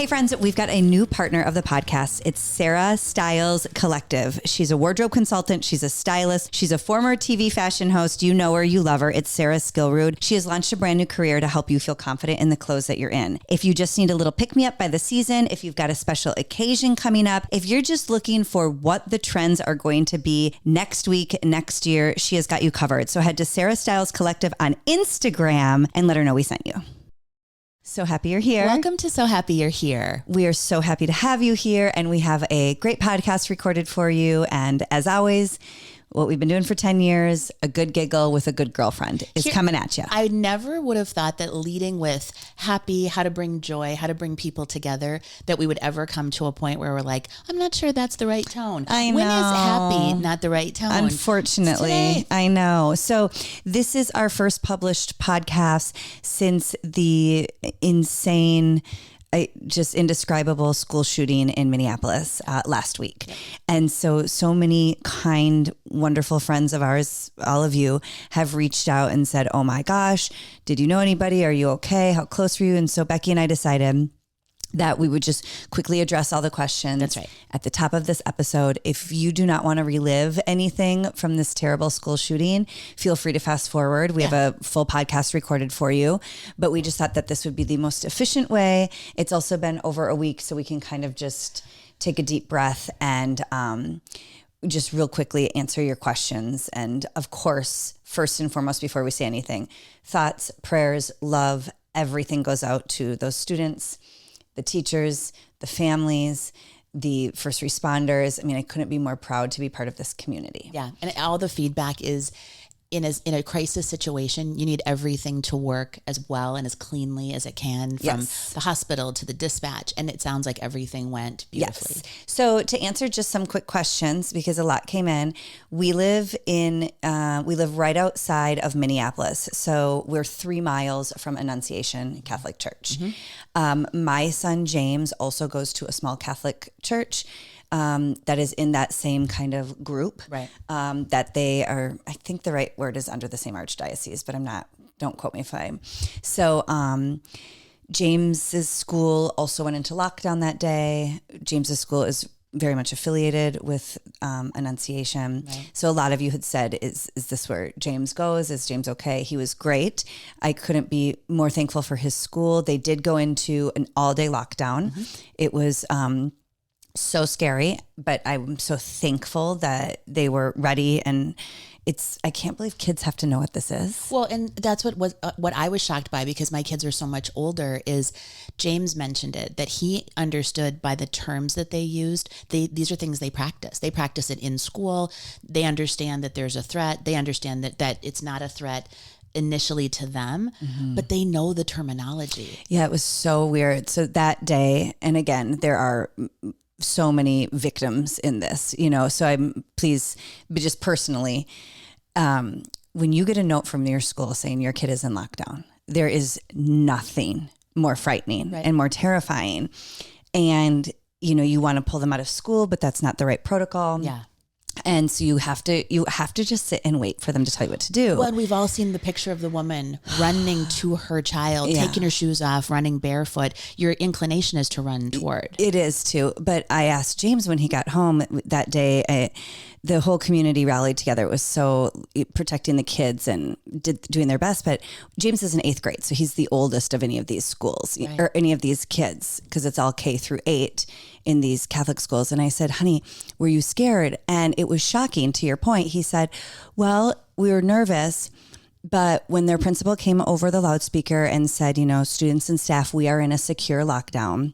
Hey friends, we've got a new partner of the podcast. It's Sarah Styles Collective. She's a wardrobe consultant. She's a stylist. She's a former TV fashion host. You know her, you love her. It's Sarah Skillrood. She has launched a brand new career to help you feel confident in the clothes that you're in. If you just need a little pick-me-up by the season, if you've got a special occasion coming up, if you're just looking for what the trends are going to be next week, next year, she has got you covered. So head to Sarah Styles Collective on Instagram and let her know we sent you. So happy you're here. Welcome to So Happy You're Here. We are so happy to have you here, and we have a great podcast recorded for you. And as always, what we've been doing for 10 years, a good giggle with a good girlfriend is coming at you. I never would have thought that leading with happy, how to bring joy, how to bring people together, that we would ever come to a point where we're like, I'm not sure that's the right tone. I know. When is happy not the right tone? Unfortunately, I know. So this is our first published podcast since the insane, just indescribable school shooting in Minneapolis last week. Yep. And so many kind, wonderful friends of ours, all of you, have reached out and said, oh my gosh, did you know anybody? Are you okay? How close were you? And so Becky and I decided that we would just quickly address all the questions. That's right. At the top of this episode. If you do not want to relive anything from this terrible school shooting, feel free to fast forward. We have a full podcast recorded for you, but we just thought that this would be the most efficient way. It's also been over a week, so we can kind of just take a deep breath and just real quickly answer your questions. And of course, first and foremost, before we say anything, thoughts, prayers, love, everything goes out to those students, the teachers, the families, the first responders. I mean, I couldn't be more proud to be part of this community. Yeah. And all the feedback is in a crisis situation, you need everything to work as well and as cleanly as it can, from the hospital to the dispatch. And it sounds like everything went beautifully. Yes. So to answer just some quick questions, because a lot came in, we live right outside of Minneapolis. So we're 3 miles from Annunciation Catholic Church. Mm-hmm. My son, James, also goes to a small Catholic church that is in that same kind of group, right? That they are, I think the right word is under the same archdiocese, but I'm not, don't quote me if I'm. So James's school also went into lockdown that day. James's school is very much affiliated with Annunciation. Right. So a lot of you had said, is this where James goes? Is James okay? He was great. I couldn't be more thankful for his school. They did go into an all-day lockdown. Mm-hmm. It was so scary, but I'm so thankful that they were ready. And I can't believe kids have to know what this is. Well, and that's what I was shocked by, because my kids are so much older, is James mentioned it, that he understood by the terms that they used. These are things they practice. They practice it in school. They understand that there's a threat. They understand that it's not a threat initially to them, but they know the terminology. Yeah, it was so weird. So that day, and again, there are so many victims in this, so I'm pleased, but just personally, when you get a note from your school saying your kid is in lockdown, there is nothing more frightening and more terrifying. And, you want to pull them out of school, but that's not the right protocol. Yeah. And so you have to just sit and wait for them to tell you what to do. Well, and we've all seen the picture of the woman running to her child, taking her shoes off, running barefoot. Your inclination is to run toward. It is too. But I asked James when he got home that day, the whole community rallied together. It was so protecting the kids and doing their best. But James is in 8th grade, so he's the oldest of any of these schools, or any of these kids, because it's all K through 8 in these Catholic schools. And I said, honey, were you scared? And it was shocking. To your point, he said, well, we were nervous, but when their principal came over the loudspeaker and said, students and staff, we are in a secure lockdown,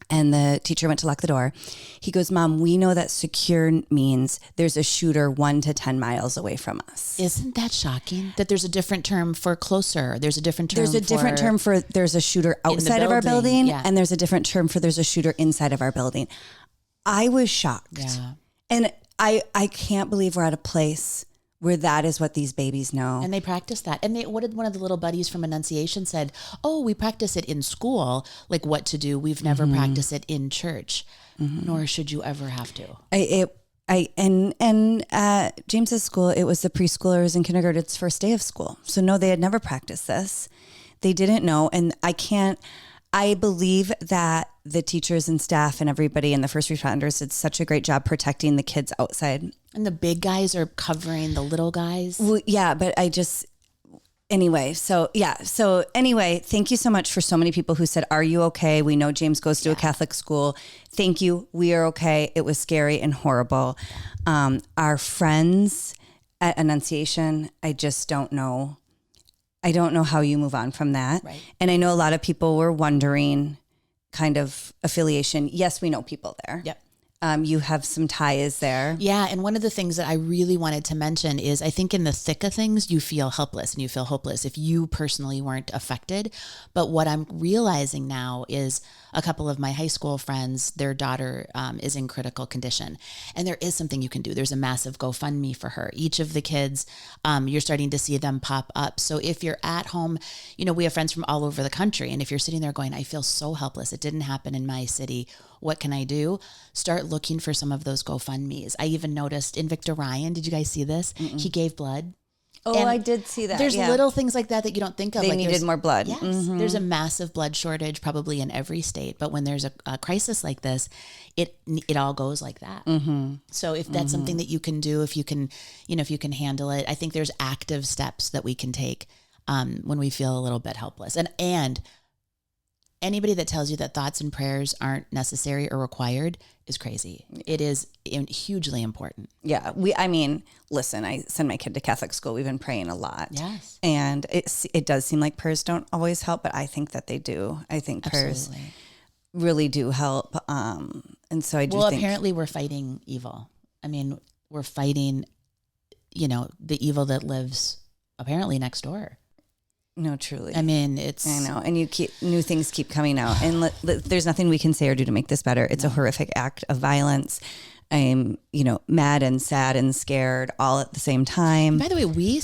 and the teacher went to lock the door, he goes, Mom, we know that secure means there's a shooter 1 to 10 miles away from us. Isn't that shocking? That there's a different term for closer. There's a different term for there's a shooter outside of our building, yeah. And there's a different term for there's a shooter inside of our building. I was shocked. Yeah. And I can't believe we're at a place where that is what these babies know. And they practice that. And what did one of the little buddies from Annunciation said? Oh, we practice it in school, like what to do. We've never practiced it in church, nor should you ever have to. James's school, it was the preschoolers and kindergarten's first day of school. So no, they had never practiced this. They didn't know. And I believe that the teachers and staff and everybody and the first responders did such a great job protecting the kids outside. And the big guys are covering the little guys. Well, yeah, but anyway, thank you so much for so many people who said, are you okay? We know James goes to a Catholic school. Thank you. We are okay. It was scary and horrible. Our friends at Annunciation, I just don't know. I don't know how you move on from that. Right. And I know a lot of people were wondering kind of affiliation. Yes, we know people there. Yep. You have some ties there. Yeah. And one of the things that I really wanted to mention is I think in the thick of things, you feel helpless and you feel hopeless if you personally weren't affected. But what I'm realizing now is a couple of my high school friends, their daughter is in critical condition. And there is something you can do. There's a massive GoFundMe for her. Each of the kids, you're starting to see them pop up. So if you're at home, we have friends from all over the country. And if you're sitting there going, I feel so helpless. It didn't happen in my city. What can I do? Start looking for some of those GoFundMes. I even noticed in Victor Ryan, did you guys see this? Mm-mm. He gave blood. Oh, and I did see that. There's little things like that you don't think of. They needed more blood. Yes. Mm-hmm. There's a massive blood shortage probably in every state. But when there's a crisis like this, it all goes like that. Mm-hmm. So if that's something that you can do, if you can handle it, I think there's active steps that we can take when we feel a little bit helpless. And anybody that tells you that thoughts and prayers aren't necessary or required is crazy. It is hugely important. Yeah. Listen, I send my kid to Catholic school. We've been praying a lot. Yes. And it does seem like prayers don't always help, but I think that they do. I think prayers really do help. And so I do think. Apparently we're fighting evil. We're fighting, the evil that lives apparently next door. No, truly. I know. And new things keep coming out, and there's nothing we can say or do to make this better. It's a horrific act of violence. I'm, mad and sad and scared all at the same time. By the way, we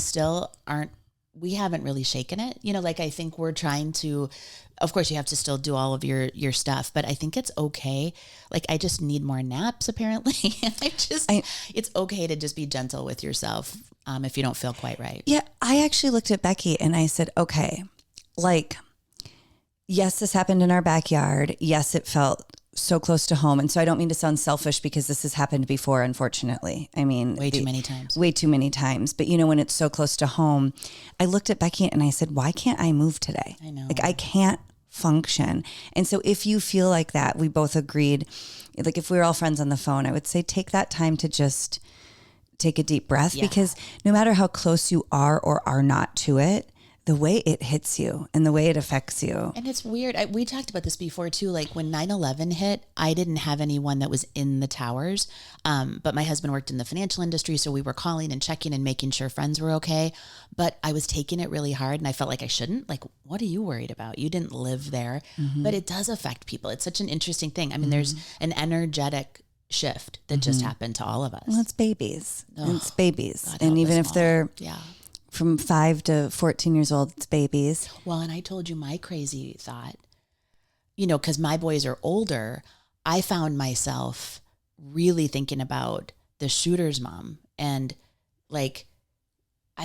haven't really shaken it. I think we're trying to, of course you have to still do all of your stuff, but I think it's okay. I just need more naps apparently. It's okay to just be gentle with yourself. If you don't feel quite right. Yeah. I actually looked at Becky and I said, okay, yes, this happened in our backyard. Yes, it felt so close to home. And so I don't mean to sound selfish because this has happened before, unfortunately. Way too many times. Way too many times. But when it's so close to home, I looked at Becky and I said, why can't I move today? I know. I can't function. And so if you feel like that, we both agreed, if we were all friends on the phone, I would say, take that time to just take a deep breath, because no matter how close you are or are not to it, the way it hits you and the way it affects you. And it's weird. We talked about this before too. When 9/11 hit, I didn't have anyone that was in the towers. But my husband worked in the financial industry. So we were calling and checking and making sure friends were okay. But I was taking it really hard and I felt like I shouldn't. What are you worried about? You didn't live there. Mm-hmm. But it does affect people. It's such an interesting thing. There's an energetic shift that just happened to all of us. Well, it's babies. It's babies. God, and even if they're from 5 to 14 years old, it's babies. Well, and I told you my crazy thought, because my boys are older, I found myself really thinking about the shooter's mom. And I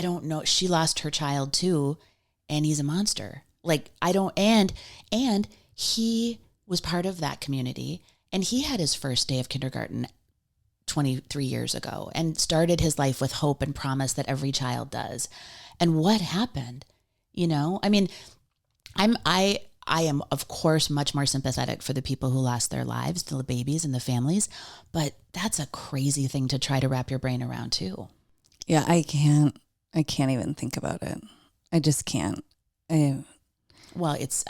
don't know, she lost her child too, and he's a monster. And he was part of that community. And he had his first day of kindergarten 23 years ago and started his life with hope and promise that every child does. And what happened? I am of course much more sympathetic for the people who lost their lives, the babies and the families, but that's a crazy thing to try to wrap your brain around too. Yeah, I can't even think about it. I just can't. Well, it's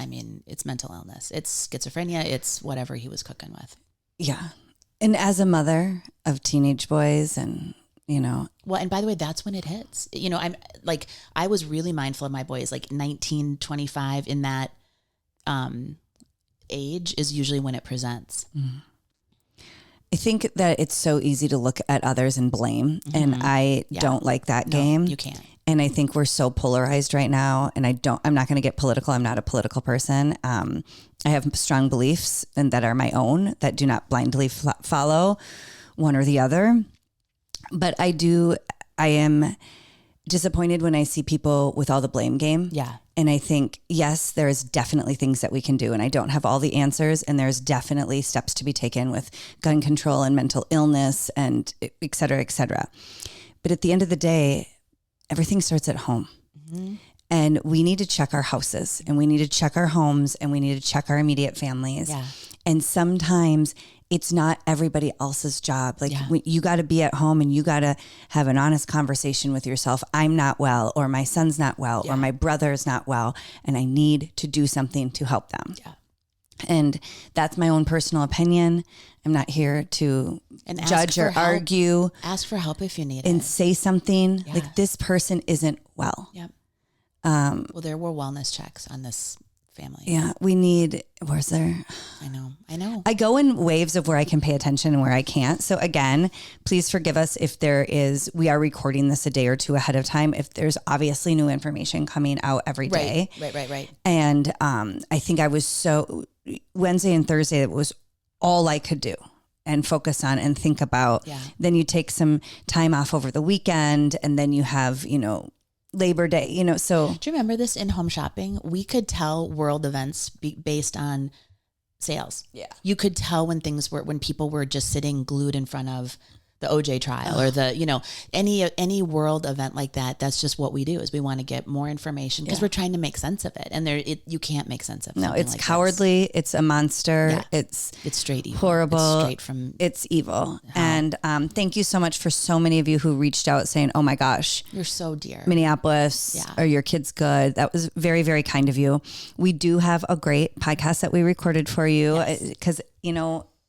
mental illness. It's schizophrenia. It's whatever he was cooking with. Yeah. And as a mother of teenage boys and, Well, and by the way, that's when it hits. I was really mindful of my boys, 19, 25 in that age is usually when it presents. Mm. I think that it's so easy to look at others and blame. Mm-hmm. And I don't like that game. You can't. And I think we're so polarized right now. And I'm not going to get political. I'm not a political person. I have strong beliefs and that are my own that do not blindly follow one or the other. But I am disappointed when I see people with all the blame game. Yeah. And I think, yes, there is definitely things that we can do. And I don't have all the answers. And there's definitely steps to be taken with gun control and mental illness and et cetera, et cetera. But at the end of the day, everything starts at home. Mm-hmm. And we need to check our houses and we need to check our homes and we need to check our immediate families. Yeah. And sometimes it's not everybody else's job. Like you got to be at home and you got to have an honest conversation with yourself. I'm not well, or my son's not well, or my brother's not well, and I need to do something to help them. Yeah. And that's my own personal opinion. I'm not here to judge or argue. Ask for help if you need it. And say something like, this person isn't well. Yep. Well, there were wellness checks on this family. Yeah, we need, where's there? I know. I go in waves of where I can pay attention and where I can't. So again, please forgive us if we are recording this a day or two ahead of time. If there's obviously new information coming out every day. Right. And I think I was Wednesday and Thursday, it was all I could do and focus on and think about. Yeah. Then you take some time off over the weekend and then you have, Labor Day, so. Do you remember this in home shopping? We could tell world events based on sales. Yeah. You could tell when people were just sitting glued in front of the OJ trial or any world event like that. That's just what we do is we want to get more information because we're trying to make sense of it. And you can't make sense of it. No, it's like cowardly. This. It's a monster. Yeah. It's straight evil. Horrible. It's evil. And thank you so much for so many of you who reached out saying, oh my gosh. You're so dear. Minneapolis. Are your kids good? That was very, very kind of you. We do have a great podcast that we recorded for you because,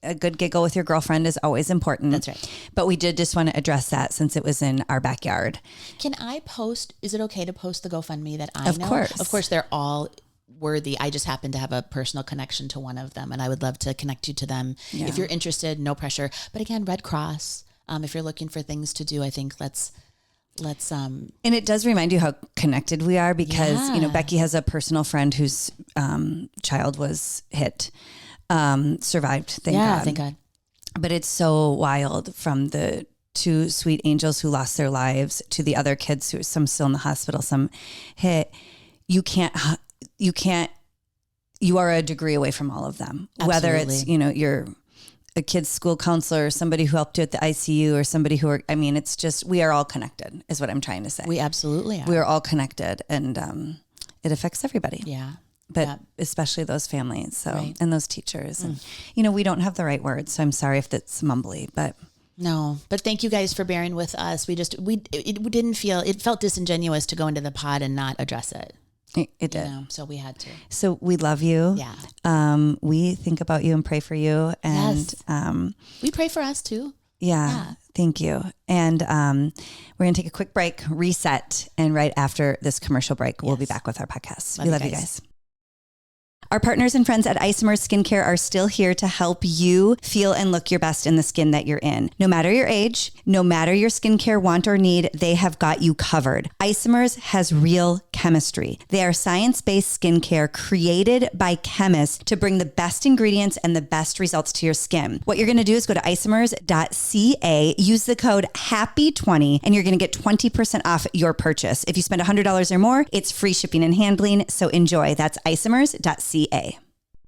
a good giggle with your girlfriend is always important. That's right. But we did just want to address that since it was in our backyard. Can I post, is it okay to post the GoFundMe that I know? Of course. Of course, they're all worthy. I just happen to have a personal connection to one of them and I would love to connect you to them. Yeah. If you're interested, no pressure. But again, Red Cross, if you're looking for things to do, I think let's and it does remind you how connected we are because, Becky has a personal friend whose child was hit. Survived. Thank God. Thank God. But it's so wild from the two sweet angels who lost their lives to the other kids who some still in the hospital, some hit. You are a degree away from all of them. Absolutely. Whether it's, you're a kid's school counselor or somebody who helped you at the ICU or somebody it's just, we are all connected is what I'm trying to say. We absolutely are. We are all connected and it affects everybody. Yeah. But especially those families, and those teachers. And, we don't have the right words, so I'm sorry if that's mumbly, but. No, but thank you guys for bearing with us. It felt disingenuous to go into the pod and not address it. It did. So we had to. So we love you. Yeah. We think about you and pray for you. And yes. We pray for us too. Yeah. Thank you. And we're going to take a quick break, reset. And right after this commercial break, we'll be back with our podcast. We love you guys. Our partners and friends at Isomers Skincare are still here to help you feel and look your best in the skin that you're in. No matter your age, no matter your skincare want or need, they have got you covered. Isomers has real chemistry. They are science-based skincare created by chemists to bring the best ingredients and the best results to your skin. What you're going to do is go to isomers.ca, use the code HAPPY20, and you're going to get 20% off your purchase. If you spend $100 or more, it's free shipping and handling. So enjoy. That's isomers.ca.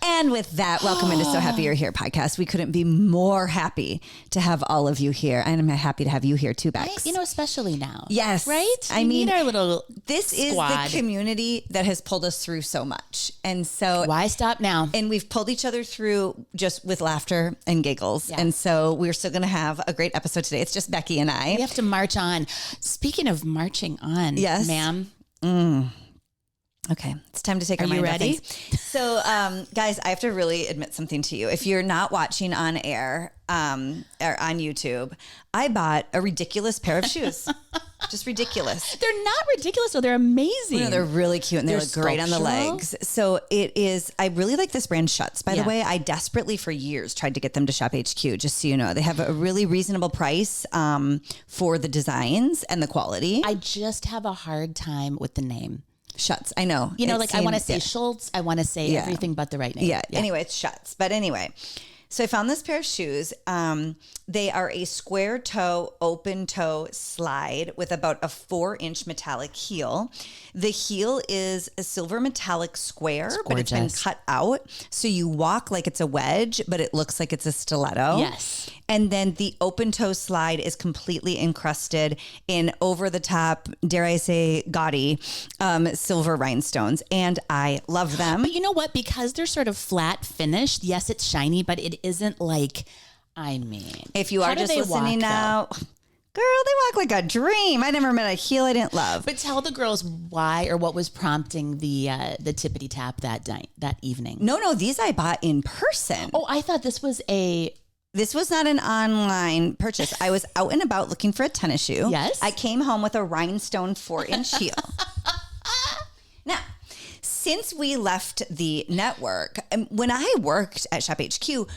And with that, welcome into So Happy You're Here podcast. We couldn't be more happy to have all of you here. And I'm happy to have you here too, Bex. Especially now. Yes. Right? I mean, our little this squad. Is the community that has pulled us through so much. And so why stop now? And we've pulled each other through just with laughter and giggles. Yes. And so we're still going to have a great episode today. It's just Becky and I. We have to march on. Speaking of marching on, yes, ma'am. Okay, it's time to take our mind off things. So, guys, I have to really admit something to you. If you're not watching on air or on YouTube, I bought a ridiculous pair of shoes. Just ridiculous. They're not ridiculous, though. They're amazing. No, they're really cute and they look great on the legs. So it is, I really like this brand Schutz. By the way, I desperately for years tried to get them to Shop HQ, just so you know. They have a really reasonable price for the designs and the quality. I just have a hard time with the name. Schutz, I know. I want to say Schultz. I want to say everything but the right name. Yeah. Anyway, it's Schutz. But anyway, So I found this pair of shoes. They are a square toe, open toe slide with about a 4-inch metallic heel. The heel is a silver metallic square, but it's been cut out. So you walk like it's a wedge, but it looks like it's a stiletto. Yes. And then the open toe slide is completely encrusted in over the top, dare I say, gaudy silver rhinestones. And I love them. But you know what? Because they're sort of flat finished, yes, it's shiny, but it isn't like, I mean. If you are just listening now, girl, they walk like a dream. I never met a heel I didn't love. But tell the girls why or what was prompting the tippity tap that evening. No, these I bought in person. Oh, I thought this was This was not an online purchase. I was out and about looking for a tennis shoe. Yes. I came home with a rhinestone 4-inch heel. Now, since we left the network, when I worked at Shop HQ,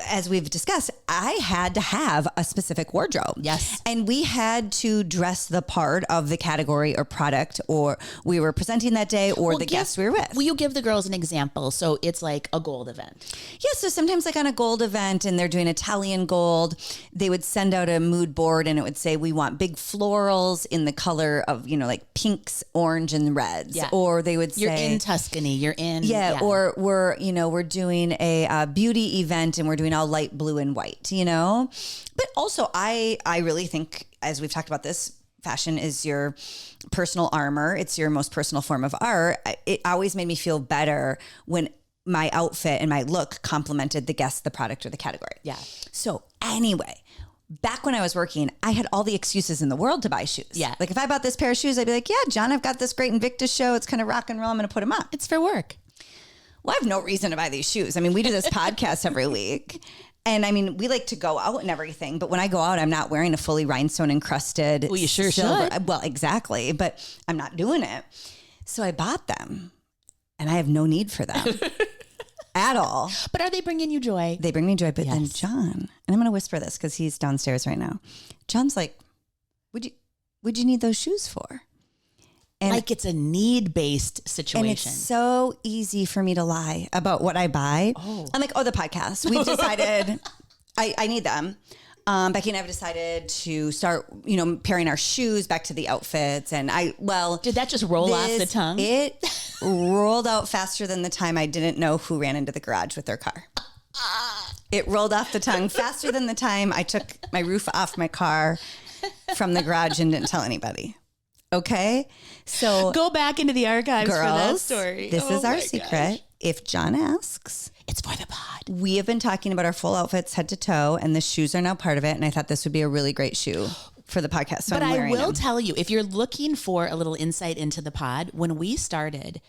as we've discussed, I had to have a specific wardrobe. Yes. And we had to dress the part of the category or product or we were presenting that day or the guests we were with. Will you give the girls an example? So it's like a gold event. Yeah. So sometimes like on a gold event and they're doing Italian gold, they would send out a mood board and it would say, we want big florals in the color of, like pinks, orange and reds. Yeah. Or they would say, you're in Tuscany, you're in. Yeah. Or we're doing a beauty event and we're doing all light blue and white, but also I really think, as we've talked about this, fashion is your personal armor. It's your most personal form of art. It always made me feel better when my outfit and my look complemented the guest, the product, or the category. Yeah. So anyway, back when I was working, I had all the excuses in the world to buy shoes. Yeah. Like if I bought this pair of shoes, I'd be like, yeah, John, I've got this great Invictus show. It's kind of rock and roll. I'm going to put them up. It's for work. Well, I have no reason to buy these shoes. I mean, we do this podcast every week. And I mean, we like to go out and everything, but when I go out, I'm not wearing a fully rhinestone encrusted. Well, you sure silver. should. Well, exactly, but I'm not doing it. So I bought them and I have no need for them at all. But are they bringing you joy? They bring me joy. But Yes. then John, and I'm going to whisper this because he's downstairs right now. John's like, would you need those shoes for? And like it's a need-based situation. And it's so easy for me to lie about what I buy. Oh. I'm like, the podcast. We've decided I need them. Becky and I have decided to start, pairing our shoes back to the outfits. And did that just roll off the tongue? It rolled out faster than the time I didn't know who ran into the garage with their car. It rolled off the tongue faster than the time I took my roof off my car from the garage and didn't tell anybody. Okay. So go back into the archives girls, for that story. This is our secret. Gosh. If John asks, it's for the pod. We have been talking about our full outfits head to toe, and the shoes are now part of it. And I thought this would be a really great shoe for the podcast. So but I will tell you, if you're looking for a little insight into the pod, when we started,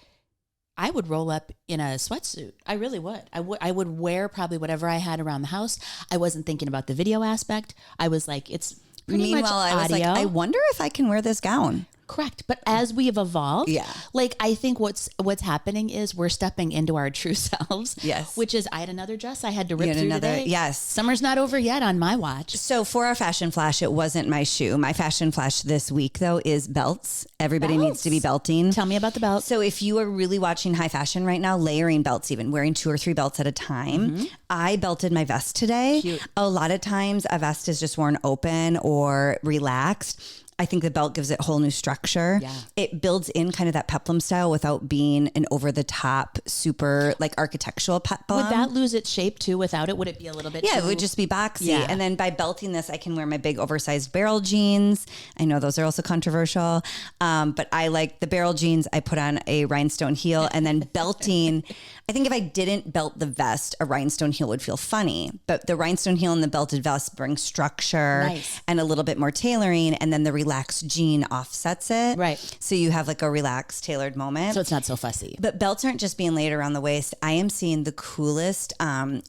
I would roll up in a sweatsuit. I really would. I would wear probably whatever I had around the house. I wasn't thinking about the video aspect. I was like, it's pretty much audio. I was like, I wonder if I can wear this gown. Correct. But as we have evolved, like I think what's happening is we're stepping into our true selves. Yes. Which is I had another dress I had to rip through today. Yes. Summer's not over yet on my watch. So for our fashion flash, it wasn't my shoe. My fashion flash this week though is belts. Everybody needs to be belting. Tell me about the belt. So if you are really watching high fashion right now, layering belts, even wearing 2 or 3 belts at a time. Mm-hmm. I belted my vest today. Cute. A lot of times a vest is just worn open or relaxed. I think the belt gives it whole new structure. Yeah. It builds in kind of that peplum style without being an over the top, super like architectural peplum. Would that lose its shape too without it? Would it be a little bit it would just be boxy. Yeah. And then by belting this, I can wear my big oversized barrel jeans. I know those are also controversial. But I like the barrel jeans. I put on a rhinestone heel and then belting. I think if I didn't belt the vest, a rhinestone heel would feel funny. But the rhinestone heel and the belted vest bring structure and a little bit more tailoring. And then the relaxed jean offsets it. Right. So you have like a relaxed, tailored moment. So it's not so fussy. But belts aren't just being laid around the waist. I am seeing the coolest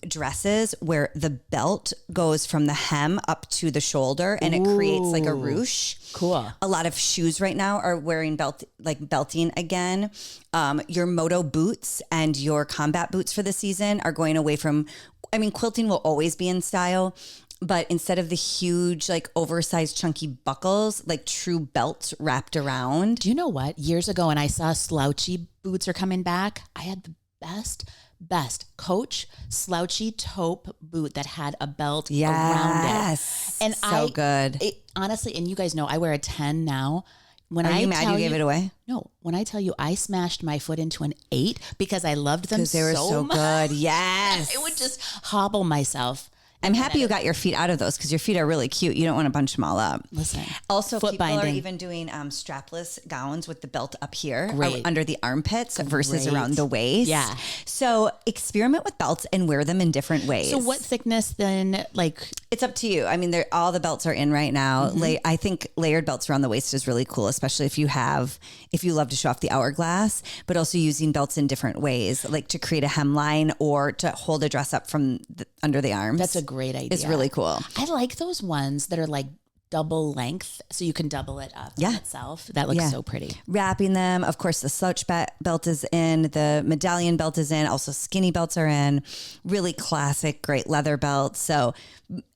dresses where the belt goes from the hem up to the shoulder and it creates like a ruche. Cool. A lot of shoes right now are wearing belting again. Your moto boots and your combat boots for the season are going away from, quilting will always be in style, but instead of the huge, like oversized chunky buckles, like true belts wrapped around. Do you know what? Years ago, when I saw slouchy boots are coming back, I had the best best Coach slouchy taupe boot that had a belt around Yes. it. And so good. Honestly, and you guys know I wear a 10 now. When Are you mad you gave it away? No. When I tell you I smashed my foot into an 8 because I loved them Because they were so much. good. Yes. I would just hobble myself. I'm happy you got your feet out of those because your feet are really cute. You don't want to bunch them all up. Listen. Also, foot people binding. are even doing strapless gowns with the belt up here Great. under the armpits versus Great. around the waist. Yeah. So experiment with belts and wear them in different ways. So what thickness then? Like, it's up to you. I mean, all the belts are in right now. I think layered belts around the waist is really cool, especially if you love to show off the hourglass, but also using belts in different ways, like to create a hemline or to hold a dress up from under the arms. that's a great idea. It's really cool. I like those ones that are like double length, so you can double it up on itself. That looks so pretty. Wrapping them. Of course, the slouch belt is in. The medallion belt is in. Also, skinny belts are in. Really classic, great leather belts. So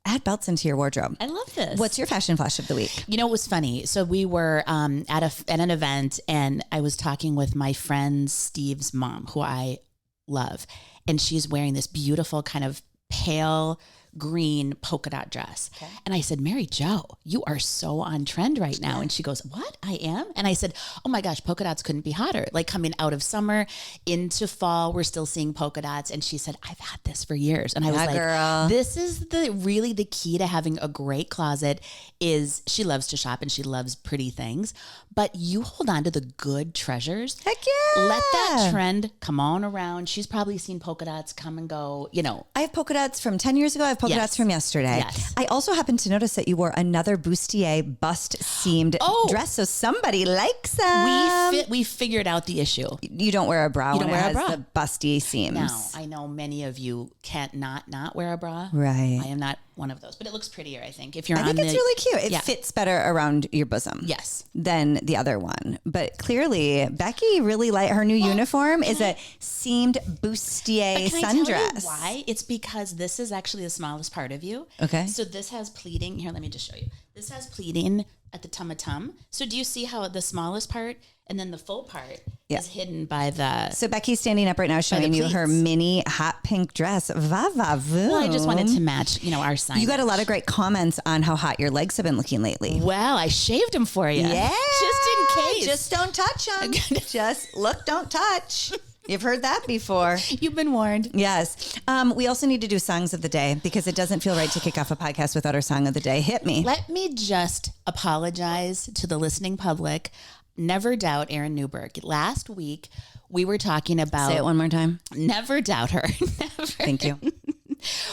add belts into your wardrobe. I love this. What's your fashion flash of the week? You know, it was funny. So we were at an event, and I was talking with my friend Steve's mom, who I love, and she's wearing this beautiful kind of pale green polka dot dress. Okay. And I said, Mary Jo, you are so on trend right now. And she goes, what? I am? And I said, oh my gosh, polka dots couldn't be hotter. Like coming out of summer into fall, we're still seeing polka dots. And she said, I've had this for years. And I was like, girl. This is really the key to having a great closet is she loves to shop and she loves pretty things, but you hold on to the good treasures. Heck yeah. Let that trend come on around. She's probably seen polka dots come and go, you know. I have polka dots from 10 years ago. I have polka dots from yesterday. Yes. I also happened to notice that you wore another bustier bust seamed dress. So somebody likes them. We figured out the issue. You don't wear a bra when it has the busty seams. Now, I know many of you can't not wear a bra. Right. I am not one of those, but it looks prettier, I think. I think it's really cute. It fits better around your bosom. Yes. Than the other one. But clearly, Becky really liked her new uniform is a seamed bustier Can sundress. I tell you why? It's because this is actually the smallest part of you. Okay. So this has pleating. Here, let me just show you. This has pleating at the tum-a-tum. So do you see how the smallest part and then the full part is hidden by the... So Becky's standing up right now showing you her mini hot pink dress. Va va voom. Well, I just wanted to match, our sign. You got a lot of great comments on how hot your legs have been looking lately. Well, I shaved them for you. Yeah. Just in case. Just don't touch them. Just look, don't touch. You've heard that before. You've been warned. Yes. We also need to do songs of the day because it doesn't feel right to kick off a podcast without our song of the day. Hit me. Let me just apologize to the listening public. Never doubt Erin Newberg. Last week, we were talking about... Say it one more time. Never doubt her. Never. Thank you.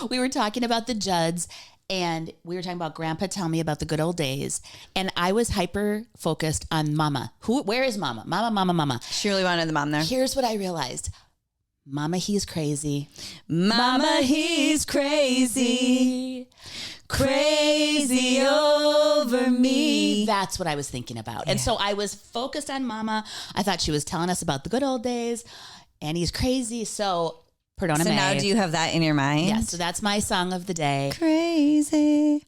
We were talking about the Judds, and we were talking about Grandpa Tell Me About the Good Old Days. And I was hyper focused on Mama. Where is Mama? Mama. She really wanted the mom there. Here's what I realized. Mama, he's crazy. Mama, he's crazy. Crazy over me. That's what I was thinking about. And so I was focused on Mama. I thought she was telling us about the good old days, and he's crazy. So, perdona me. So now do you have that in your mind? Yes. So that's my song of the day. Crazy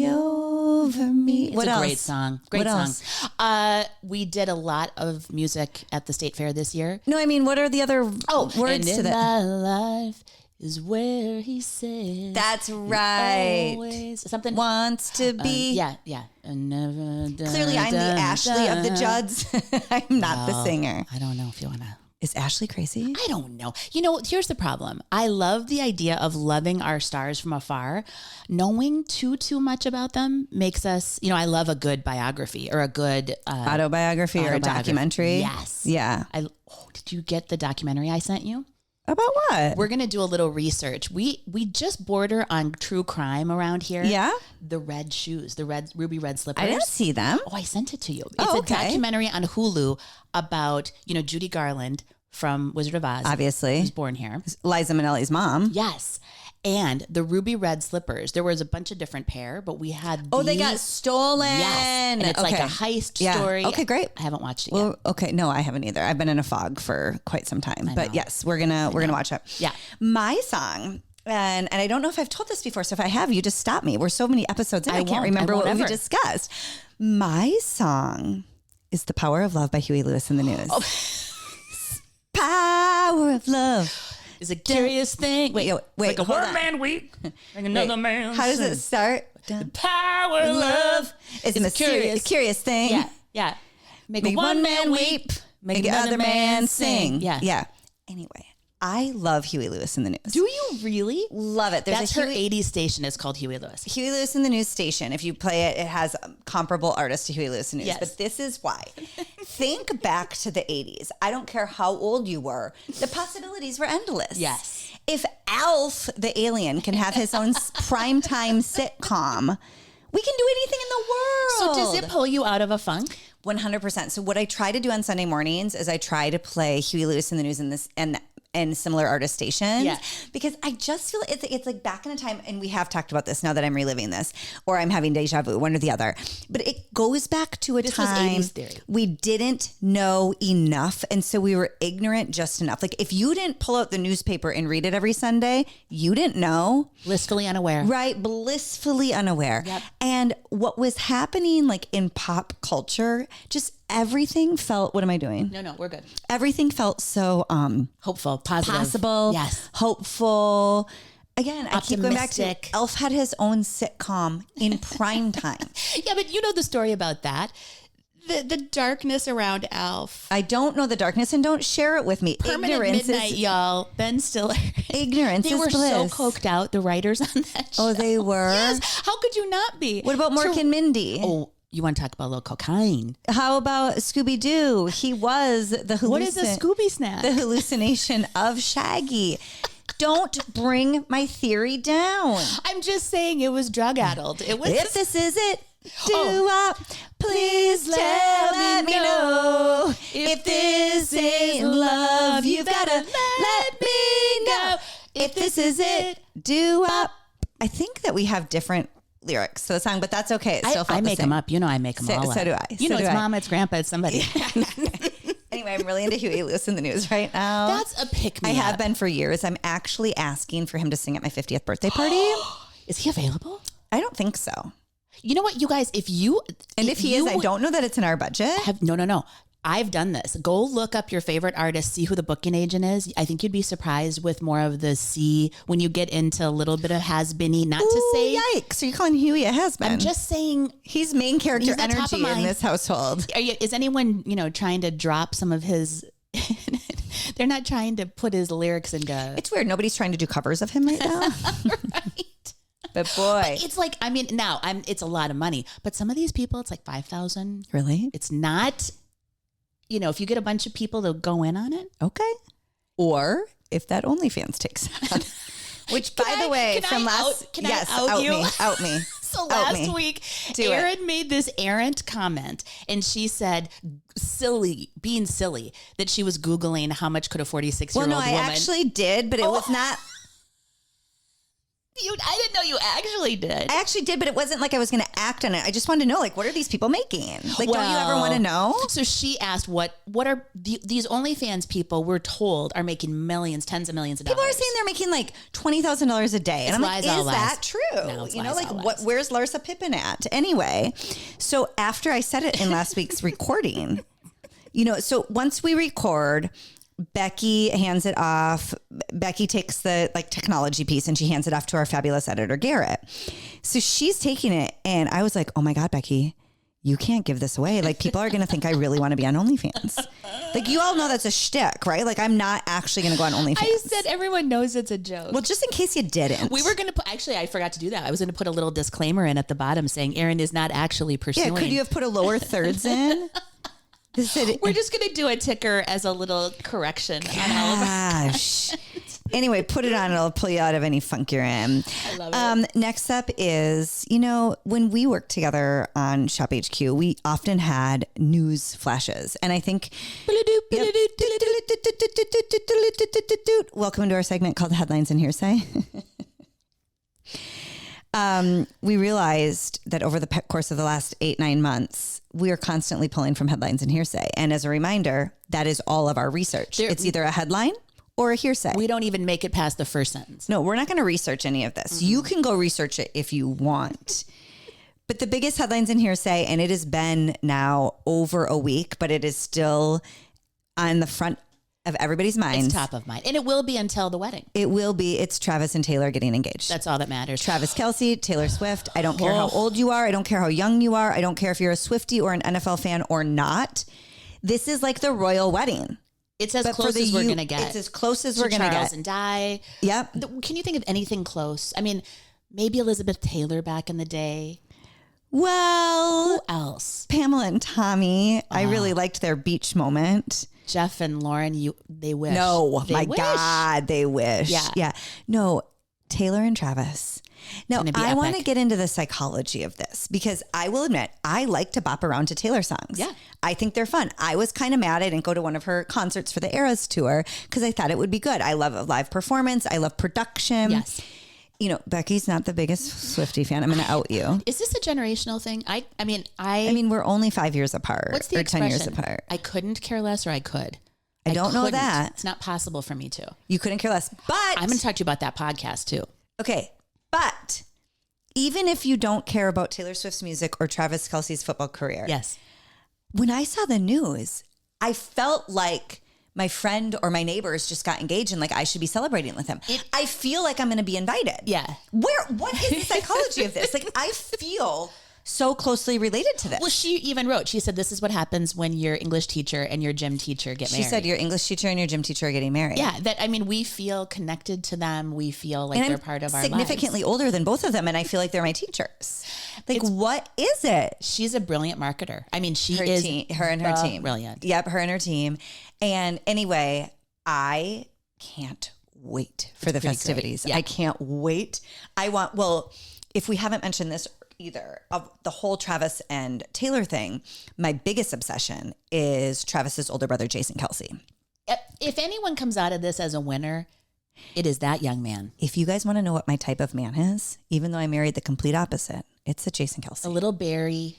over me. It's a great song. Great song. We did a lot of music at the State Fair this year. No, I mean, what are the other words to that? My life is where he says. That's right. Always something wants to be. Yeah. Never Clearly, I'm the Ashley of the Judds. I'm not the singer. I don't know if you want to. Is Ashley crazy? I don't know. Here's the problem. I love the idea of loving our stars from afar. Knowing too much about them makes us, I love a good biography or a good autobiography or a documentary. Yes. Yeah. Did you get the documentary I sent you? About what? We're going to do a little research. We just border on true crime around here. Yeah. The red shoes, the ruby red slippers. I didn't see them. Oh, I sent it to you. It's a documentary on Hulu about, Judy Garland from Wizard of Oz. Obviously. Who's born here. Liza Minnelli's mom. Yes. And the ruby red slippers. There was a bunch of different pair, but we had they got stolen. Yes. And it's like a heist story. Okay, great. I haven't watched it yet. Okay. No, I haven't either. I've been in a fog for quite some time. But yes, we're gonna watch it. Yeah. My song. And I don't know if I've told this before, so if I have, you just stop me. We're so many episodes in, I can't remember what we discussed. My song is "The Power of Love" by Huey Lewis and the News. Power power of love is a curious thing. Wait, Like a hold one on. man weep, like another man. How does sing. it start? The power of love is a mysterious, curious thing. Yeah, yeah. Make one man weep, make another man sing. Yeah. Yeah. Anyway, I love Huey Lewis in the News. Do you really? Love it. That's her 80s station is called Huey Lewis. Huey Lewis in the News station. If you play it, it has comparable artists to Huey Lewis in the News. Yes. But this is why. Think back to the 80s. I don't care how old you were. The possibilities were endless. Yes. If Alf, the alien, can have his own primetime sitcom, we can do anything in the world. So does it pull you out of a funk? 100%. So what I try to do on Sunday mornings is I try to play Huey Lewis in the News and similar artist stations. Yeah. Because I just feel it's like back in a time, and we have talked about this now that I'm reliving this, or I'm having deja vu, one or the other. But it goes back to a This was time 80s theory. we didn't know enough. And so we were ignorant just enough. Like if you didn't pull out the newspaper and read it every Sunday, you didn't know. Blissfully unaware. Right, blissfully unaware. Yep. And what was happening like in pop culture, just everything felt, what am I doing? No, we're good. Everything felt so Hopeful, positive. possible, Yes. hopeful. Again, I keep going back to Optimistic. Elf had his own sitcom in prime time. Yeah, but you know the story about that. The darkness around Alf. I don't know the darkness, and don't share it with me. Permanent Ignorance Midnight, is y'all. Ben Stiller. ignorance They is were bliss. so coked out, the writers on that show. Oh, they were? Yes. How could you not be? What about Mork and Mindy? Oh, you want to talk about a little cocaine? How about Scooby-Doo? He was the What is a Scooby snack? the hallucination of Shaggy. Don't bring my theory down. I'm just saying it was drug addled. It was. If this is it, do Oh. please let me know. If this ain't love, you gotta let me know. If this is it, do up. I think that we have different lyrics to the song, but that's okay. It still felt I the make same. them up. You know, I make them So- all so up. do I. You So know, do it's I. mama, it's grandpa, it's somebody. Anyway, I'm really into Huey Lewis in the News right now. That's a pick me I have up. been for years. I'm actually asking for him to sing at my 50th birthday party. Is he available? I don't think so. You know what, you guys? If you And if he is, I don't know that it's in our budget. have no. I've done this. Go look up your favorite artist, see who the booking agent is. I think you'd be surprised with more of the when you get into a little bit of has-been-y. Not to say, Yikes. So you're calling Huey a has-been. I'm just saying, He's main character He's not top of energy in mind. this household. is anyone, trying to drop some of his, they're not trying to put his lyrics into, It's weird. Nobody's trying to do covers of him right now. right? But boy. It's like, it's a lot of money, but some of these people, it's like 5,000. Really? It's not, if you get a bunch of people to go in on it. Okay. Or if that OnlyFans takes out. Which, by the way, from last... Can yes, I out you? me. Out me. So Out me. last week, Do it. Erin made this errant comment, and she said, being silly, that she was Googling how much could a 46-year-old Well, no, I woman. actually did, but it was not... I didn't know you actually did. I actually did, but it wasn't like I was going to act on it. I just wanted to know, like, what are these people making? Like, don't you ever want to know? So she asked, what are these OnlyFans people, we're told, are making millions, tens of millions of dollars. People are saying they're making like $20,000 a day. And I'm like, lies, all is lies. that true? No, it's you know, lies, like all what? lies. Where's Larsa Pippen at? Anyway, so after I said it in last week's recording, so once we record, Becky hands it off. Becky takes the technology piece and she hands it off to our fabulous editor, Garrett. So she's taking it. And I was like, oh my God, Becky, you can't give this away. Like, people are going to think I really want to be on OnlyFans. Like, you all know that's a shtick, right? Like, I'm not actually going to go on OnlyFans. I said everyone knows it's a joke. Well, just in case you didn't. We were going to put, actually, I forgot to do that. I was going to put a little disclaimer in at the bottom saying Erin is not actually pursuing. Yeah, could you have put a lower thirds in? We're just going to do a ticker as a little correction on all of our. Gosh. Anyway, put it on. It'll pull you out of any funk you're in. I love it. Next up is, when we worked together on Shop HQ, we often had news flashes. And I think... Welcome to our segment called Headlines and Hearsay. We realized that over the course of the last 8-9 months, we are constantly pulling from headlines and hearsay. And as a reminder, that is all of our research. It's either a headline or a hearsay. We don't even make it past the first sentence. No, we're not going to research any of this. You can go research it if you want. But the biggest headlines and hearsay, and it has been now over a week, but it is still on the front of everybody's minds. It's top of mind. And it will be until the wedding. It will be. It's Travis and Taylor getting engaged. That's all that matters. Travis Kelce, Taylor Swift. I don't care how old you are. I don't care how young you are. I don't care if you're a Swiftie or an NFL fan or not. This is like the royal wedding. It's as close as we're going to get. It's as close as we're going to get. Charles and Di. Yep. Can you think of anything close? I mean, maybe Elizabeth Taylor back in the day. Well, Who else? Pamela and Tommy. I really liked their beach moment. Jeff and Lauren, they wish. No, they my wish. God, they wish. Yeah. Yeah. No, Taylor and Travis. Now, I want to get into the psychology of this because I will admit, I like to bop around to Taylor songs. Yeah. I think they're fun. I was kind of mad I didn't go to one of her concerts for the Eras tour because I thought it would be good. I love a live performance. I love production. Yes. You know, Becky's not the biggest Swiftie fan. I'm going to out you. Is this a generational thing? I mean, we're only 5 years apart. What's the or expression? 10 years apart. I couldn't care less, or I could. I don't know couldn't. that. It's not possible for me to. You couldn't care less. But I'm going to talk to you about that podcast too. Okay. But even if you don't care about Taylor Swift's music or Travis Kelce's football career. Yes. When I saw the news, I felt like my friend or my neighbors just got engaged and like I should be celebrating with him. I feel like I'm going to be invited. Yeah. What is the psychology of this? Like I feel so closely related to this. Well, she even wrote, she said, this is what happens when your English teacher and your gym teacher get married. She said your English teacher and your gym teacher are getting married. Yeah. That, I mean, we feel connected to them. We feel like they're part of our lives. Significantly older than both of them. And I feel like they're my teachers. Like, what is it? She's a brilliant marketer. I mean, Her and her team. Brilliant. Yep. Her and her team. And anyway, I can't wait for the festivities. Yeah. I can't wait. If we haven't mentioned this either, of the whole Travis and Taylor thing, my biggest obsession is Travis's older brother, Jason Kelce. If anyone comes out of this as a winner, it is that young man. If you guys want to know what my type of man is, even though I married the complete opposite, it's a Jason Kelce. A little Barry.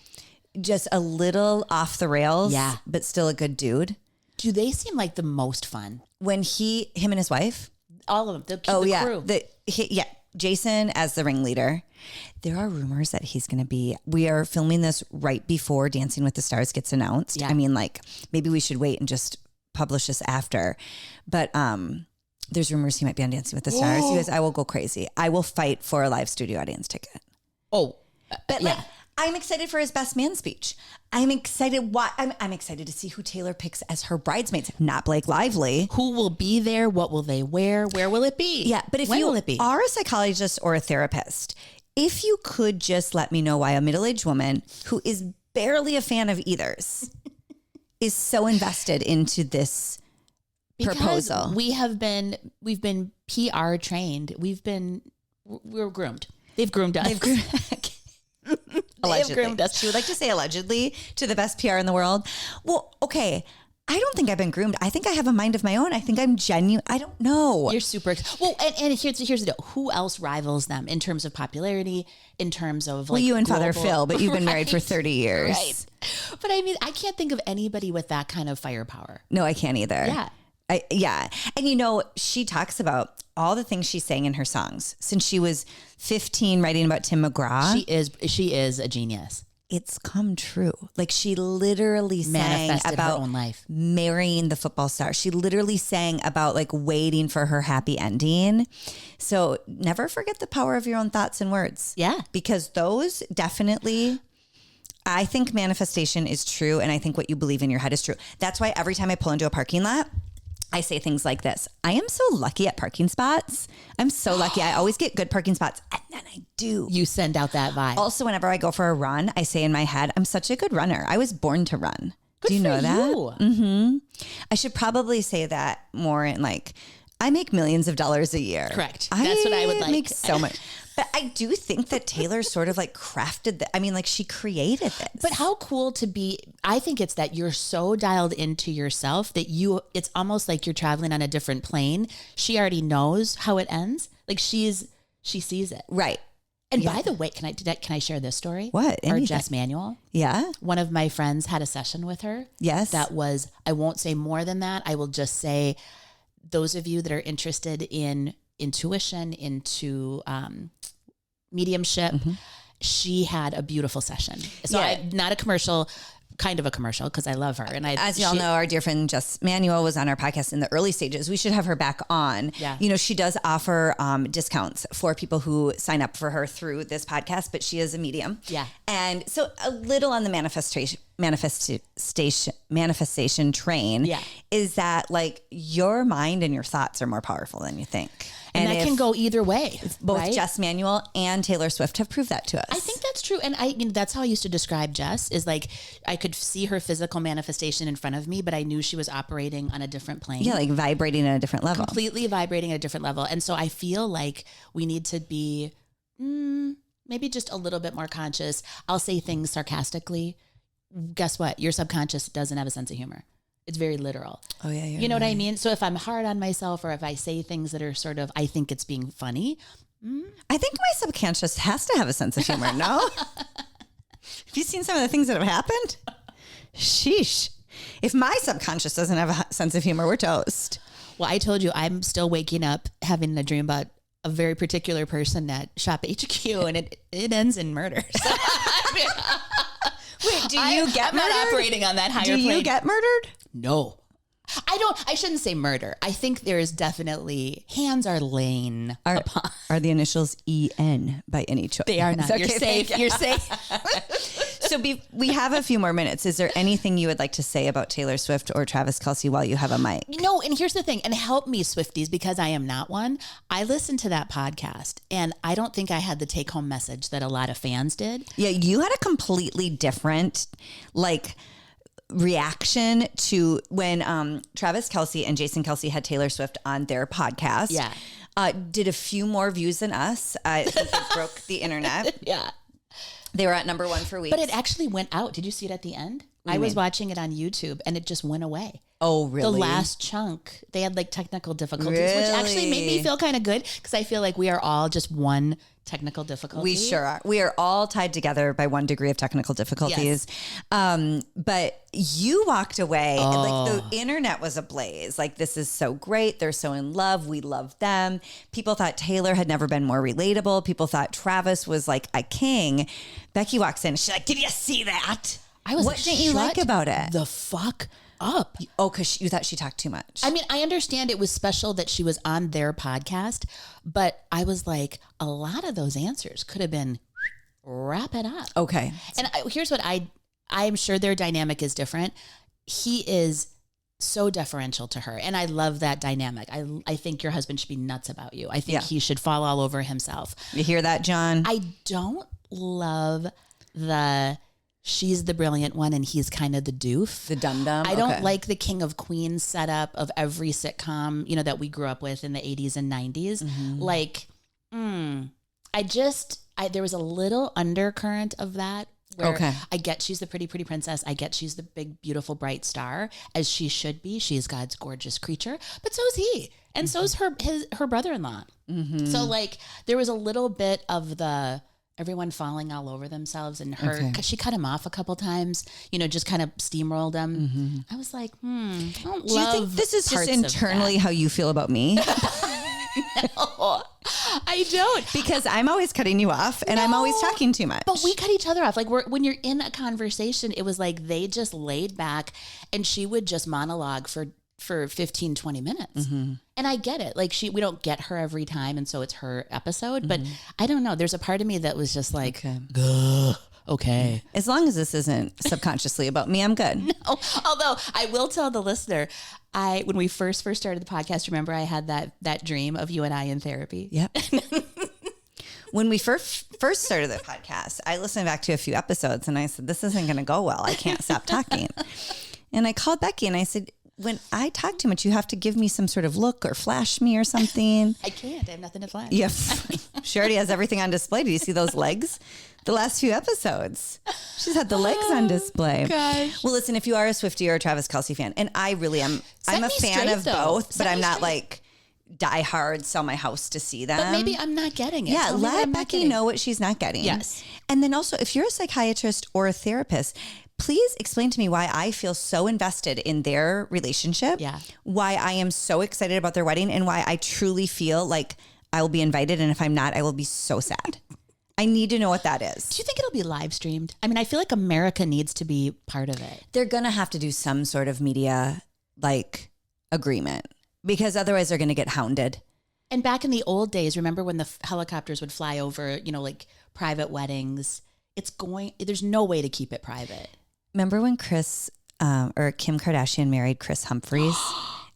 Just a little off the rails, Yeah. but still a good dude. Do they seem like the most fun? When him and his wife, All of them. The yeah, crew. Jason as the ringleader. There are rumors that he's going to be. We are filming this right before Dancing with the Stars gets announced. Yeah. I mean, like maybe we should wait and just publish this after. But there's rumors he might be on Dancing with the Stars. You guys, I will go crazy. I will fight for a live studio audience ticket. Oh, But yeah. like, I'm excited for his best man speech. I'm excited. I'm excited to see who Taylor picks as her bridesmaids, not Blake Lively. Who will be there? What will they wear? Where will it be? Yeah, but if when you will it be? are a psychologist or a therapist, if you could just let me know why a middle-aged woman who is barely a fan of either's is so invested into this proposal. We've been PR trained. We're groomed. They've groomed us. Allegedly. They've groomed us. She would like to say allegedly to the best PR in the world. Well, okay. I don't think I've been groomed. I think I have a mind of my own. I think I'm genuine. I don't know. You're super. Well, and here's the deal. Who else rivals them in terms of popularity? In terms of like, you and Father global- Phil, but you've been married for Right. 30 years. Right. But I mean, I can't think of anybody with that kind of firepower. No, I can't either. Yeah. And you know, she talks about all the things she sang in her songs since she was 15 writing about Tim McGraw. She is a genius. It's come true. Like she literally sang Manifested about her own life. marrying the football star. She literally sang about like waiting for her happy ending. So never forget the power of your own thoughts and words. Yeah. Because those definitely, I think manifestation is true. And I think what you believe in your head is true. That's why every time I pull into a parking lot, I say things like this. I am so lucky at parking spots. I'm so lucky. I always get good parking spots. And then I do. You send out that vibe. Also, whenever I go for a run, I say in my head, I'm such a good runner. I was born to run. Good do you for know that? you. I should probably say that more in like, I make millions of dollars a year. Correct. That's what I would like. Make so much. But I do think that Taylor sort of like crafted that. I mean, like she created this. But how cool to be, I think it's that you're so dialed into yourself that it's almost like you're traveling on a different plane. She already knows how it ends. Like she sees it. Right. And by the way, can I share this story? What? Our Anything. Jess Manuel. Yeah. One of my friends had a session with her. Yes. That was, I won't say more than that. I will just say, those of you that are interested in intuition, into mediumship, she had a beautiful session. So Yeah. not a commercial kind of a commercial because I love her. And as y'all know, our dear friend Jess Manuel was on our podcast in the early stages. We should have her back on. Yeah. You know, she does offer discounts for people who sign up for her through this podcast, but she is a medium. Yeah. And so a little on the manifestation train is that like your mind and your thoughts are more powerful than you think. And that can go either way. Both right? Jess Manuel and Taylor Swift have proved that to us. I think that's true. And that's how I used to describe Jess is like, I could see her physical manifestation in front of me, but I knew she was operating on a different plane. Yeah, like vibrating at a different level. Completely vibrating at a different level. And so I feel like we need to be maybe just a little bit more conscious. I'll say things sarcastically. Guess what? Your subconscious doesn't have a sense of humor. It's very literal. Oh, yeah. You know what I mean? So if I'm hard on myself or if I say things that are sort of, I think it's being funny. I think my subconscious has to have a sense of humor, no? Have you seen some of the things that have happened? Sheesh. If my subconscious doesn't have a sense of humor, we're toast. Well, I told you I'm still waking up having a dream about a very particular person at Shop HQ and it ends in murder. So, Wait, I'm not operating on that higher plane. Do you get murdered? No. I shouldn't say murder. I think there is definitely hands are laying upon. Are the initials EN by any choice? They are not. Okay, You're safe. You're safe. So we have a few more minutes. Is there anything you would like to say about Taylor Swift or Travis Kelce while you have a mic? No, and here's the thing, and help me, Swifties, because I am not one. I listened to that podcast, and I don't think I had the take-home message that a lot of fans did. Yeah, you had a completely different, like, reaction to when Travis Kelce and Jason Kelce had Taylor Swift on their podcast. Yeah. Did a few more views than us. I think it broke the internet. Yeah. They were at number 1 for weeks. But it actually went out. Did you see it at the end? I was watching it on YouTube and it just went away. Oh, really? The last chunk, they had like technical difficulties, which actually made me feel kind of good because I feel like we are all just one technical difficulty. We sure are. We are all tied together by one degree of technical difficulties. Yes. But you walked away and like the internet was ablaze. Like, this is so great. They're so in love. We love them. People thought Taylor had never been more relatable. People thought Travis was like a king. Becky walks in. She's like, did you see that? I was what like, didn't you like about it? The fuck up. Oh, because you thought she talked too much. I mean, I understand it was special that she was on their podcast, but I was like, a lot of those answers could have been wrap it up. Okay. And here's what I'm sure their dynamic is different. He is so deferential to her. And I love that dynamic. I think your husband should be nuts about you. I think he should fall all over himself. You hear that, John? I don't love she's the brilliant one and he's kind of the doof. The dum-dum? I don't like the King of Queens setup of every sitcom, you know, that we grew up with in the 80s and 90s. Mm-hmm. Like, there was a little undercurrent of that. Where I get she's the pretty princess. I get she's the big, beautiful, bright star, as she should be. She's God's gorgeous creature. But so is he. And so is her brother-in-law. Mm-hmm. So, like, there was a little bit of the everyone falling all over themselves and her, because she cut him off a couple times, you know, just kind of steamrolled him. Mm-hmm. I was like, I don't Do you think this is just internally how you feel about me? No, I don't. Because I'm always cutting you off and I'm always talking too much. But we cut each other off. Like, when you're in a conversation, it was like they just laid back and she would just monologue for 15, 20 minutes. Mm-hmm. And I get it. Like, we don't get her every time. And so it's her episode. But I don't know. There's a part of me that was just like, okay. As long as this isn't subconsciously about me, I'm good. No. Although I will tell the listener, when we first started the podcast, remember I had that dream of you and I in therapy? Yep. When we first started the podcast, I listened back to a few episodes and I said, this isn't going to go well. I can't stop talking. And I called Becky and I said, when I talk too much, you have to give me some sort of look or flash me or something. I can't. I have nothing to flash. Yep. She already has everything on display. Do you see those legs? The last few episodes, she's had the legs on display. Gosh. Well, listen, if you are a Swiftie or a Travis Kelce fan, and I really am, I'm a fan of both, but I'm not like die hard, sell my house to see them. But maybe I'm not getting it. Yeah, let Becky know what she's not getting. Yes. And then also, if you're a psychiatrist or a therapist, please explain to me why I feel so invested in their relationship. Yeah. Why I am so excited about their wedding and why I truly feel like I will be invited. And if I'm not, I will be so sad. I need to know what that is. Do you think it'll be live streamed? I mean, I feel like America needs to be part of it. They're going to have to do some sort of media like agreement because otherwise they're going to get hounded. And back in the old days, remember when the helicopters would fly over, like private weddings? There's no way to keep it private. Remember when Kim Kardashian married Chris Humphries?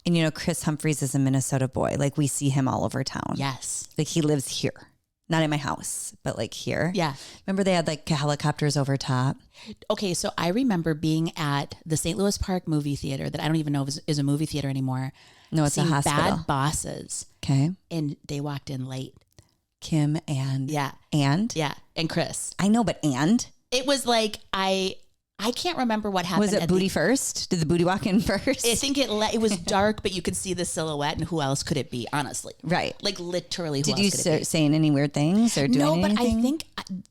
And Chris Humphries is a Minnesota boy. Like we see him all over town. Yes. Like he lives here. Not in my house, but like here. Yeah. Remember they had like helicopters over top? Okay, so I remember being at the St. Louis Park movie theater that I don't even know if is a movie theater anymore. No, it's a hospital. Bad Bosses. Okay. And they walked in late. Kim and? Yeah. And? Yeah. And Chris. I know, but and? It was like, I can't remember what happened. Was it booty first? Did the booty walk in first? I think it was dark, but you could see the silhouette, and who else could it be? Honestly, right? Like literally. Did you start saying any weird things or doing anything? No, but I think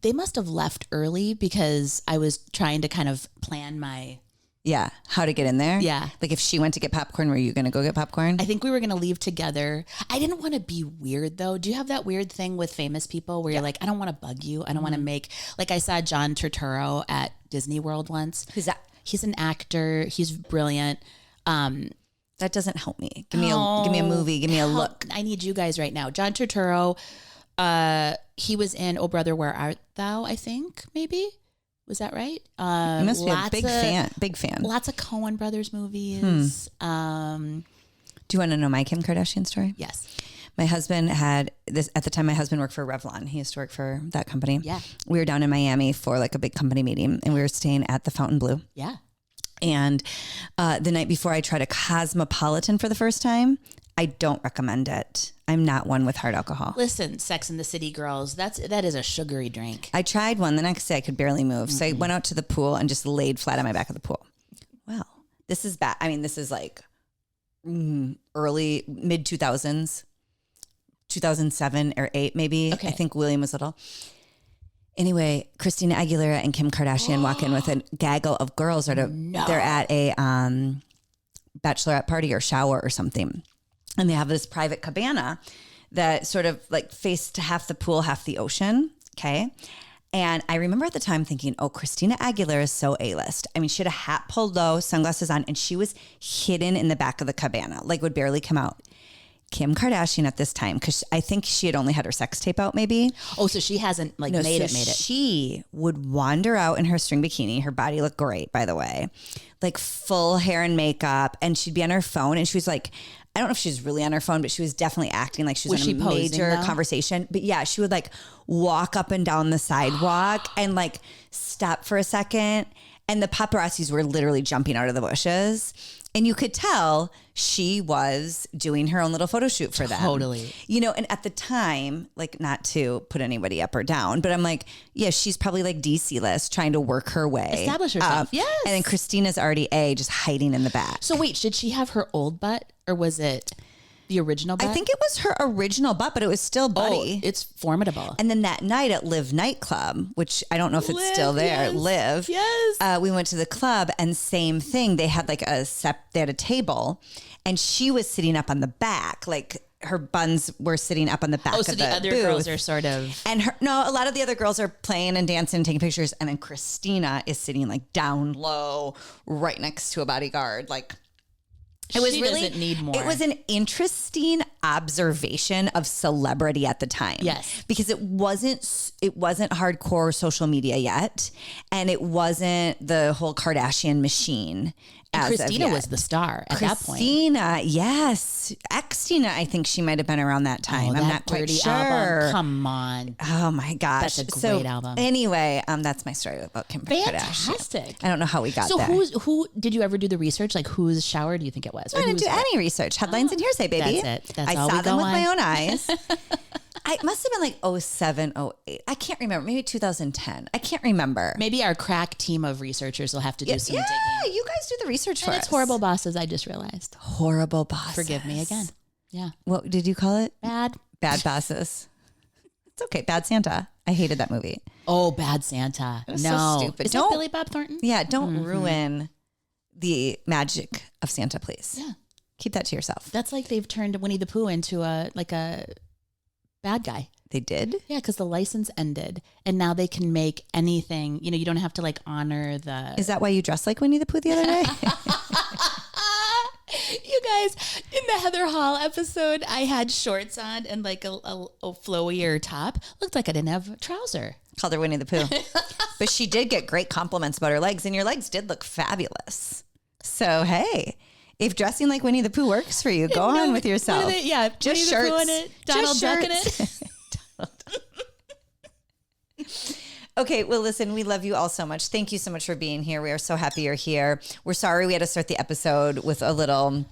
they must have left early because I was trying to kind of plan my. Yeah, how to get in there? Yeah. Like if she went to get popcorn, were you going to go get popcorn? I think we were going to leave together. I didn't want to be weird though. Do you have that weird thing with famous people where you're like, I don't want to bug you. I don't want to make, like I saw John Turturro at Disney World once. Who's that? He's an actor. He's brilliant. That doesn't help me. Give me a movie. Give me a look. I need you guys right now. John Turturro, he was in Oh Brother, Where Art Thou, I think, maybe. Was that right? You must be a big fan. Lots of Coen Brothers movies. Do you want to know my Kim Kardashian story? Yes. My husband had this at the time. My husband worked for Revlon. He used to work for that company. Yeah. We were down in Miami for like a big company meeting, and we were staying at the Fontainebleau. Yeah. And the night before, I tried a Cosmopolitan for the first time. I don't recommend it. I'm not one with hard alcohol. Listen, Sex and the City girls, that is a sugary drink. I tried one. The next day I could barely move. So I went out to the pool and just laid flat on my back of the pool. Well, this is bad. I mean, this is like early, mid 2000s, 2007 or 8 maybe. Okay. I think William was little. Anyway, Christina Aguilera and Kim Kardashian walk in with a gaggle of girls. They're at a bachelorette party or shower or something. And they have this private cabana that sort of like faced half the pool, half the ocean. Okay. And I remember at the time thinking, oh, Christina Aguilera is so A-list. I mean, she had a hat pulled low, sunglasses on, and she was hidden in the back of the cabana, like would barely come out. Kim Kardashian at this time, because I think she had only had her sex tape out maybe. Oh, so she hasn't made it. She would wander out in her string bikini. Her body looked great, by the way. Like full hair and makeup. And she'd be on her phone and she was like, I don't know if she was really on her phone, but she was definitely acting like she was in a major conversation. But yeah, she would like walk up and down the sidewalk and like stop for a second. And the paparazzis were literally jumping out of the bushes. And you could tell she was doing her own little photo shoot for them. Totally. And at the time, like not to put anybody up or down, but I'm like, yeah, she's probably like DC list trying to work her way. Establish herself. Yes. And then Christina's already just hiding in the back. So wait, did she have her old butt or was it the original butt? I think it was her original butt, but it was still Buddy. Oh, it's formidable. And then that night at Live nightclub, which I don't know if it's still there. Yes, Live. Yes. We went to the club and same thing. They had like they had a table and she was sitting up on the back, like her buns were sitting up on the back of the booth. Oh, so the other girls are sort of... And a lot of the other girls are playing and dancing and taking pictures. And then Christina is sitting like down low, right next to a bodyguard, like... She doesn't need more. It was an interesting observation of celebrity at the time. Yes. Because it wasn't hardcore social media yet. And it wasn't the whole Kardashian machine. And Christina was the star at that point. Christina, yes. Xtina, I think she might have been around that time. I'm not quite sure. Album. Come on. Oh my gosh. That's a great album. Anyway, that's my story about Kim Kardashian. Fantastic. I don't know how we got there. So who did you ever do the research? Like whose shower do you think it was? I didn't do any research. Headlines and hearsay, baby. That's it. That's I all saw we them go with on. my own eyes. It must have been like 07, 08. I can't remember. Maybe 2010. I can't remember. Maybe our crack team of researchers will have to do some digging. Yeah, you guys do the research for us. It's Horrible Bosses, I just realized. Horrible Bosses. Forgive me again. Yeah. What did you call it? Bad Bosses. It's okay. Bad Santa. I hated that movie. Oh, Bad Santa. No. So stupid. Is that Billy Bob Thornton? Yeah, don't ruin the magic of Santa, please. Yeah. Keep that to yourself. That's like they've turned Winnie the Pooh into a bad guy. They did? Yeah, because the license ended, and now they can make anything. You know, you don't have to like honor the. Is that why you dressed like Winnie the Pooh the other day? You guys, in the Heather Hall episode, I had shorts on and like a flowier top. Looked like I didn't have a trouser. Called her Winnie the Pooh. But she did get great compliments about her legs, and your legs did look fabulous. So, hey, if dressing like Winnie the Pooh works for you, go on with yourself. Yeah, just Winnie shirts. The Pooh in it, Donald Duck in it. Okay, well, listen, we love you all so much. Thank you so much for being here. We are so happy you're here. We're sorry we had to start the episode with a little,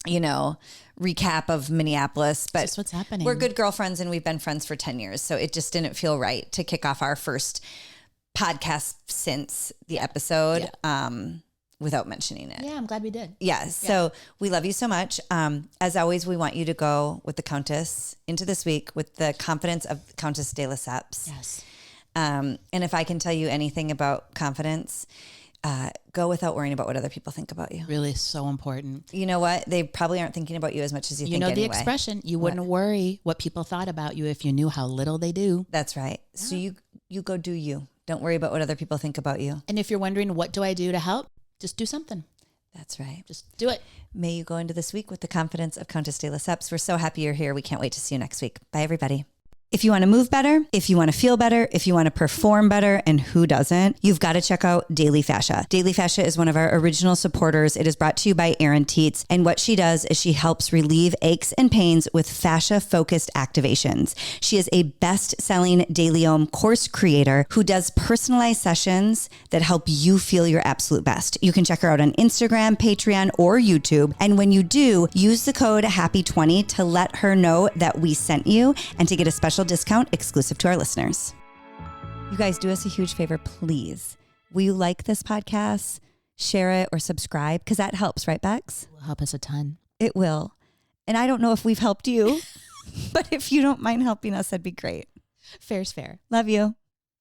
recap of Minneapolis, but That's what's happening. We're good girlfriends and we've been friends for 10 years. So it just didn't feel right to kick off our first podcast since the episode without mentioning it. Yeah, I'm glad we did. Yeah, so we love you so much. As always, we want you to go with the Countess into this week with the confidence of Countess de Lesseps. Yes. And if I can tell you anything about confidence, go without worrying about what other people think about you. Really so important. You know what? They probably aren't thinking about you as much as you think know the anyway. expression, you wouldn't worry what people thought about you if you knew how little they do. That's right. Yeah. So you go do you. Don't worry about what other people think about you. And if you're wondering, what do I do to help? Just do something. That's right. Just do it. May you go into this week with the confidence of Countess de Lesseps. We're so happy you're here. We can't wait to see you next week. Bye, everybody. If you want to move better, if you want to feel better, if you want to perform better, and who doesn't, you've got to check out Daily Fascia. Daily Fascia is one of our original supporters. It is brought to you by Erin Teets. And what she does is she helps relieve aches and pains with fascia-focused activations. She is a best-selling DailyOM course creator who does personalized sessions that help you feel your absolute best. You can check her out on Instagram, Patreon, or YouTube. And when you do, use the code HAPPY20 to let her know that we sent you and to get a special discount exclusive to our listeners. You guys, do us a huge favor, please. Will you like this podcast, share it, or subscribe? Because that helps, right, Bex? It will help us a ton. It will. And I don't know if we've helped you, but if you don't mind helping us, that'd be great. Fair's fair. Love you.